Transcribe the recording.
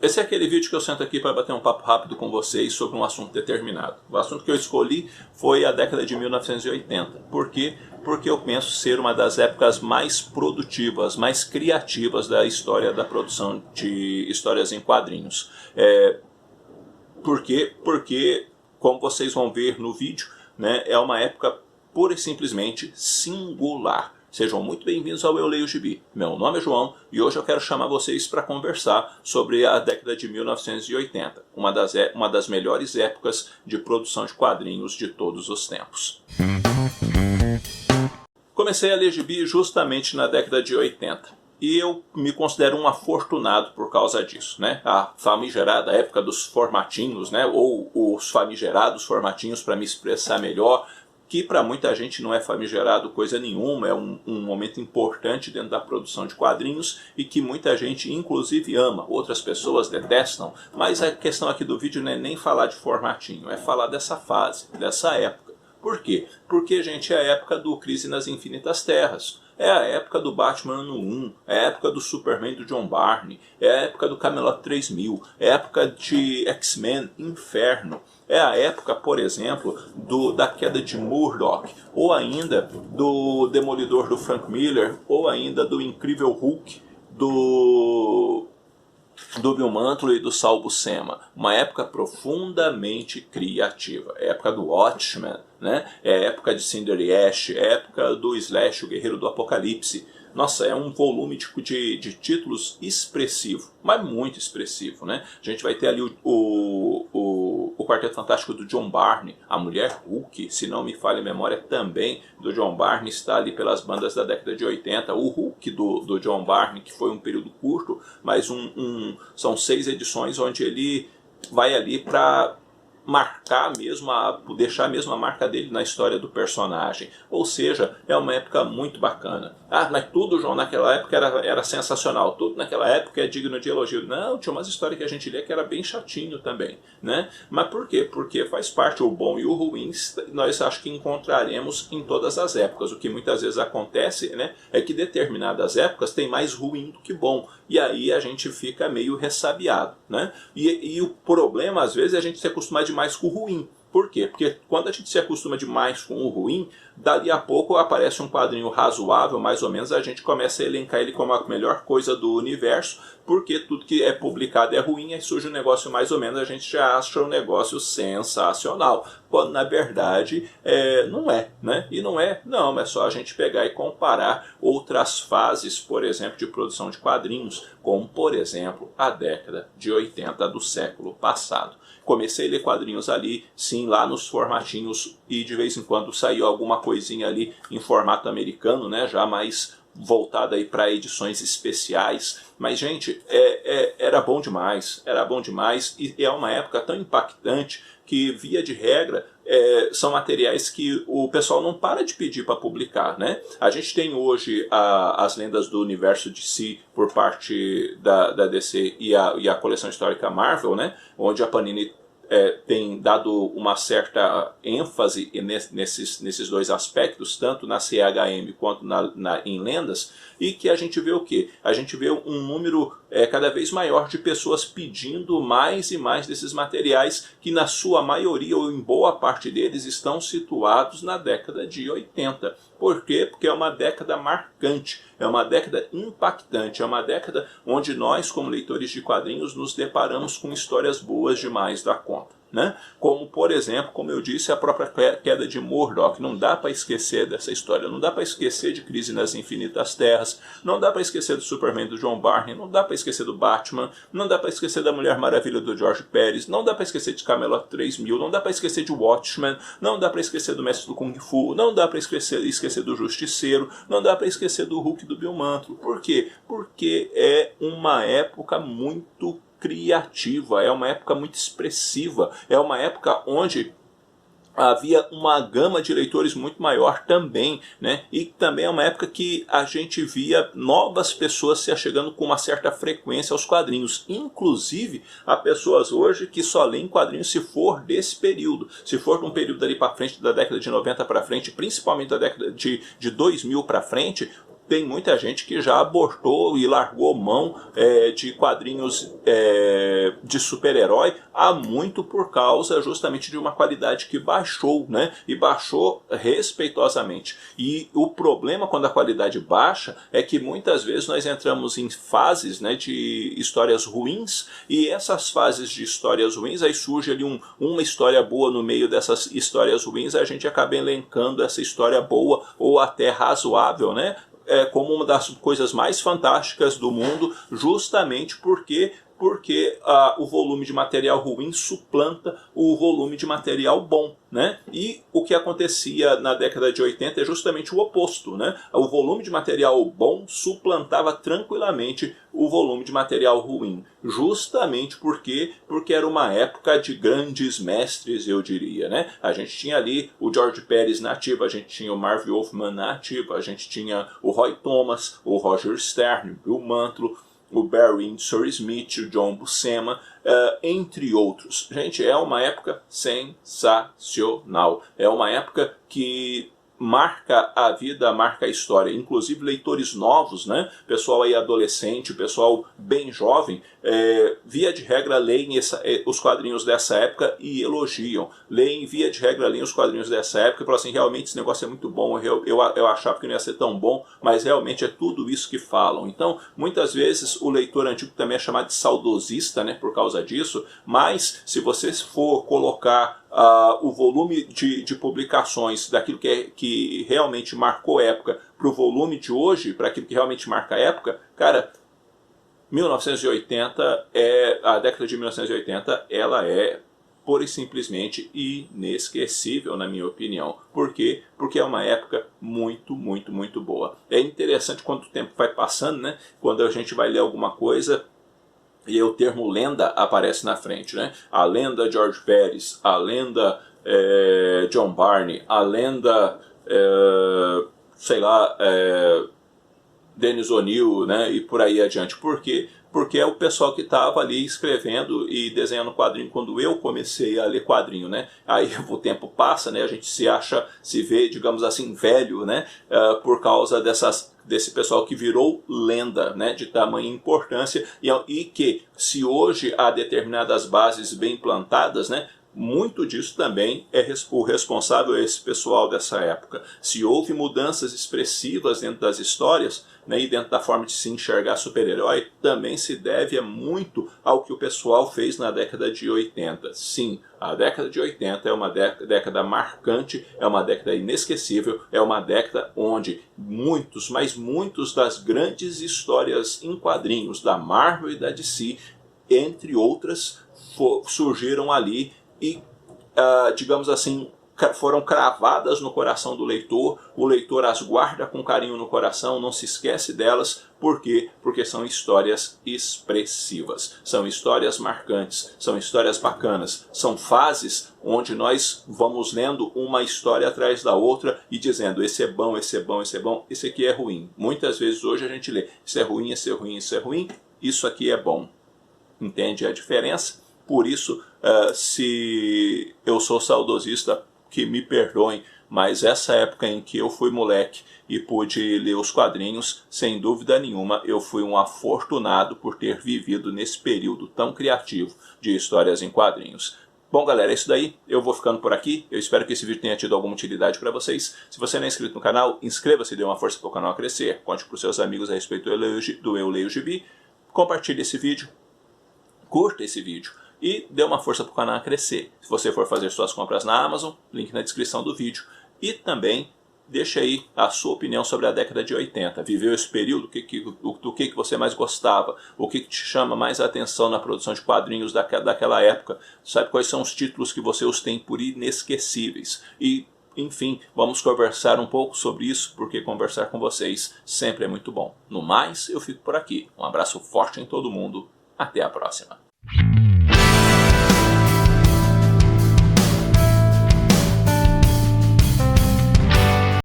Esse é aquele vídeo que eu sento aqui para bater um papo rápido com vocês sobre um assunto determinado. O assunto que eu escolhi foi a década de 1980. Por quê? Porque eu penso ser uma das épocas mais produtivas, mais criativas da história da produção de histórias em quadrinhos. Por quê? Porque, como vocês vão ver no vídeo, né, é uma época pura e simplesmente singular. Sejam muito bem-vindos ao Eu Leio Gibi. Meu nome é João e hoje eu quero chamar vocês para conversar sobre a década de 1980, uma das melhores épocas de produção de quadrinhos de todos os tempos. Comecei a ler gibi justamente na década de 80. E eu me considero um afortunado por causa disso, né? A famigerada época dos formatinhos, né? Ou os famigerados formatinhos, para me expressar melhor, que para muita gente não é famigerado coisa nenhuma, é um momento importante dentro da produção de quadrinhos e que muita gente inclusive ama, outras pessoas detestam, mas a questão aqui do vídeo não é nem falar de formatinho, é falar dessa fase, dessa época. Por quê? Porque, gente, é a época do Crise nas Infinitas Terras. É a época do Batman ano 1, é a época do Superman do John Byrne, é a época do Camelot 3000, é a época de X-Men Inferno, é a época, por exemplo, da queda de Murdoch, ou ainda do Demolidor do Frank Miller, ou ainda do Incrível Hulk do Bill Mantlo e do Sal Buscema. Uma época profundamente criativa. É a época do Watchmen, né? É a época de Cinder e Ash, é a época do Slash, o Guerreiro do Apocalipse. Nossa, é um volume de títulos expressivo, mas muito expressivo, né? A gente vai ter ali o Quarteto Fantástico do John Byrne, a Mulher Hulk, se não me falha a memória, também do John Byrne, está ali pelas bandas da década de 80. O Hulk do John Byrne, que foi um período curto, mas são 6 edições onde ele vai ali para marcar mesmo, deixar mesmo a marca dele na história do personagem. Ou seja, é uma época muito bacana. Ah, mas tudo, João, naquela época era sensacional. Tudo naquela época é digno de elogio. Não, tinha umas histórias que a gente lia que era bem chatinho também, né? Mas por quê? Porque faz parte o bom e o ruim, nós acho que encontraremos em todas as épocas. O que muitas vezes acontece, né, é que determinadas épocas tem mais ruim do que bom. E aí a gente fica meio ressabiado, né? E o problema, às vezes, é a gente se acostumar demais com o ruim. Por quê? Porque quando a gente se acostuma demais com o ruim, dali a pouco aparece um quadrinho razoável, mais ou menos, a gente começa a elencar ele como a melhor coisa do universo, porque tudo que é publicado é ruim, aí surge um negócio mais ou menos, a gente já acha um negócio sensacional, quando na verdade não é, né? E não é só a gente pegar e comparar outras fases, por exemplo, de produção de quadrinhos, como por exemplo a década de 80 do século passado. Comecei a ler quadrinhos ali, sim, lá nos formatinhos, e de vez em quando saiu alguma coisinha ali em formato americano, né, já mais voltada aí para edições especiais. Mas, gente, era bom demais, e é uma época tão impactante que, via de regra, são materiais que o pessoal não para de pedir para publicar, né? A gente tem hoje as lendas do universo DC por parte da DC e a coleção histórica Marvel, né? Onde a Panini tem dado uma certa ênfase nesses dois aspectos, tanto na CHM quanto em lendas, e que a gente vê o quê? A gente vê um número cada vez maior de pessoas pedindo mais e mais desses materiais que, na sua maioria ou em boa parte deles, estão situados na década de 80. Por quê? Porque é uma década marcante, é uma década impactante, é uma década onde nós, como leitores de quadrinhos, nos deparamos com histórias boas demais da conta, né? Como, por exemplo, como eu disse, a própria queda de Murdoch. Não dá para esquecer dessa história, não dá para esquecer de Crise nas Infinitas Terras, não dá para esquecer do Superman do John Byrne, não dá para esquecer do Batman, não dá para esquecer da Mulher Maravilha do George Pérez, não dá para esquecer de Camelot 3000, não dá para esquecer de Watchmen, não dá para esquecer do Mestre do Kung Fu, não dá para esquecer do Justiceiro, não dá para esquecer do Hulk do Bill Mantlo. Por quê? Porque é uma época muito criativa, é uma época muito expressiva, é uma época onde havia uma gama de leitores muito maior também, né? E também é uma época que a gente via novas pessoas se achegando com uma certa frequência aos quadrinhos. Inclusive, há pessoas hoje que só leem quadrinhos se for desse período. Se for de um período ali para frente, da década de 90 para frente, principalmente da década de 2000 para frente, tem muita gente que já abortou e largou mão de quadrinhos de super-herói, há muito por causa justamente de uma qualidade que baixou, né? E baixou respeitosamente. E o problema quando a qualidade baixa é que muitas vezes nós entramos em fases, né, de histórias ruins, e essas fases de histórias ruins, aí surge ali uma história boa no meio dessas histórias ruins, a gente acaba elencando essa história boa ou até razoável, né? Como uma das coisas mais fantásticas do mundo, justamente porque o volume de material ruim suplanta o volume de material bom, né? E o que acontecia na década de 80 é justamente o oposto, né? O volume de material bom suplantava tranquilamente o volume de material ruim, justamente porque era uma época de grandes mestres, eu diria, né? A gente tinha ali o George Pérez na ativa, a gente tinha o Marv Wolfman na ativa, a gente tinha o Roy Thomas, o Roger Stern, o Mantlo, o Barry Windsor Smith, o John Buscema, entre outros. Gente, é uma época sensacional. É uma época que marca a vida, marca a história. Inclusive leitores novos, né? Pessoal aí adolescente, pessoal bem jovem, via de regra leem os quadrinhos dessa época e elogiam. Leem, via de regra, leem os quadrinhos dessa época e falam assim, realmente esse negócio é muito bom, eu achava que não ia ser tão bom, mas realmente é tudo isso que falam. Então, muitas vezes o leitor antigo também é chamado de saudosista, né, por causa disso, mas se você for colocar o volume de publicações daquilo que realmente marcou época para o volume de hoje, para aquilo que realmente marca a época, cara, 1980 a década de 1980, ela é pura e simplesmente inesquecível, na minha opinião. Por quê? Porque é uma época muito, muito, muito boa. É interessante quando o tempo vai passando, né? Quando a gente vai ler alguma coisa e o termo lenda aparece na frente, né? A lenda George Pérez, a lenda John Barney, a lenda, sei lá, Dennis O'Neil, né, e por aí adiante. Por quê? Porque é o pessoal que estava ali escrevendo e desenhando quadrinho quando eu comecei a ler quadrinho, né? Aí o tempo passa, né? A gente se vê, digamos assim, velho, né? Por causa desse pessoal que virou lenda, né? De tamanha importância e que, se hoje há determinadas bases bem plantadas, né? Muito disso também o responsável é esse pessoal dessa época. Se houve mudanças expressivas dentro das histórias, né, e dentro da forma de se enxergar super-herói, também se deve muito ao que o pessoal fez na década de 80. Sim, a década de 80 é uma década marcante, é uma década inesquecível, é uma década onde muitos, mas muitos das grandes histórias em quadrinhos da Marvel e da DC, entre outras, surgiram ali e, digamos assim, foram cravadas no coração do leitor. O leitor as guarda com carinho no coração, não se esquece delas. Por quê? Porque são histórias expressivas, são histórias marcantes, são histórias bacanas, são fases onde nós vamos lendo uma história atrás da outra e dizendo, esse é bom, esse é bom, esse é bom, esse aqui é ruim. Muitas vezes hoje a gente lê, isso é ruim, isso é ruim, isso é ruim, isso aqui é bom. Entende a diferença? Por isso, se eu sou saudosista, que me perdoem, mas essa época em que eu fui moleque e pude ler os quadrinhos, sem dúvida nenhuma, eu fui um afortunado por ter vivido nesse período tão criativo de histórias em quadrinhos. Bom, galera, é isso daí. Eu vou ficando por aqui. Eu espero que esse vídeo tenha tido alguma utilidade para vocês. Se você não é inscrito no canal, inscreva-se e dê uma força para o canal crescer. Conte para os seus amigos a respeito do Eu Leio Gibi. Compartilhe esse vídeo. Curta esse vídeo e dê uma força para o canal crescer. Se você for fazer suas compras na Amazon, link na descrição do vídeo. E também deixa aí a sua opinião sobre a década de 80. Viveu esse período? Do que você mais gostava? O que te chama mais a atenção na produção de quadrinhos daquela época? Sabe quais são os títulos que você os tem por inesquecíveis? E, enfim, vamos conversar um pouco sobre isso, porque conversar com vocês sempre é muito bom. No mais, eu fico por aqui. Um abraço forte em todo mundo. Até a próxima.